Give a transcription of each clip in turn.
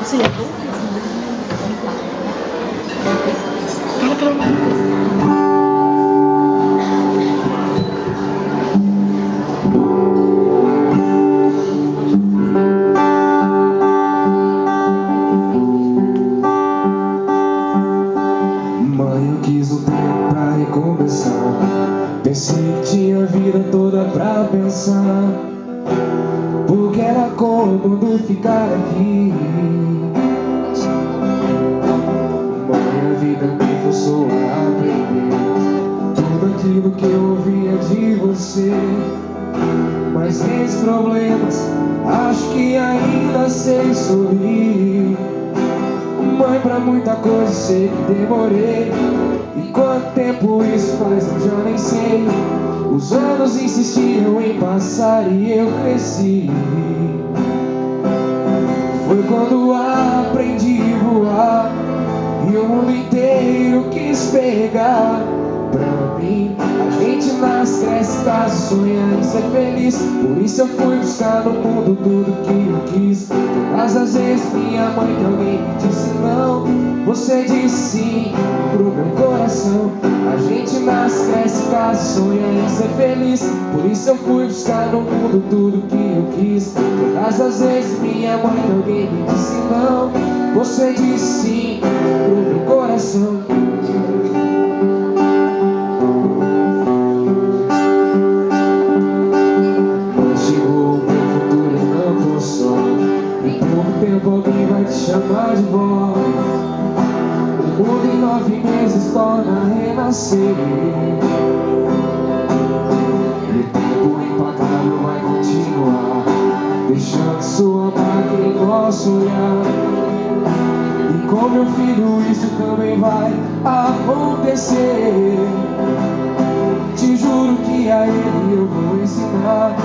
Você levou? Fala pelo amor de Deus. Mãe, eu quis um tempo pra recomeçar. Pensei que tinha a vida toda pra pensar, porque era cômodo ficar aqui. Mãe, a vida me forçou a aprender tudo aquilo que eu ouvia de você. Mas nesses problemas, acho que ainda sei sorrir. Mãe, pra muita coisa sei que demorei. E quanto tempo isso faz eu já nem sei. Os anos insistiram em passar e eu cresci. Foi quando aprendi a voar e o mundo inteiro quis pegar. Pra mim, a gente nasce, cresce, casa, sonha em ser feliz. Por isso eu fui buscar no mundo tudo que eu quis. Todas as vezes minha mãe que alguém me disse não, você disse sim pro meu coração. A gente nasce, cresce, casa, sonha em ser feliz. Por isso eu fui buscar no mundo tudo que eu quis. Todas as vezes minha mãe que alguém me disse não, você disse sim pro meu coração. Alguém vai te chamar de volta. O mundo em 9 meses torna a renascer. E o tempo impagável vai continuar, deixando sua marca em nosso olhar. E com meu filho isso também vai acontecer. Te juro que a ele eu vou ensinar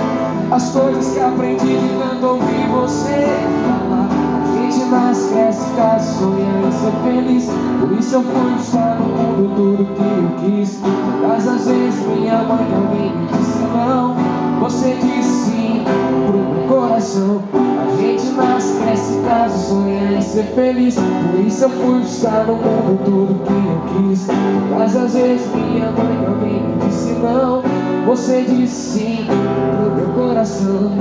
as coisas que aprendi de tanto ouvir você falar. A gente nasce, cresce, casa, sonha em ser feliz. Por isso eu fui buscar no mundo tudo que eu quis. Todas as vezes minha mãe alguém me disse não, você disse sim pro meu coração. A gente nasce, cresce, casa, sonha em ser feliz. Por isso eu fui buscar no mundo tudo que eu quis. Todas as vezes minha mãe alguém me disse não, você disse sim pro meu coração.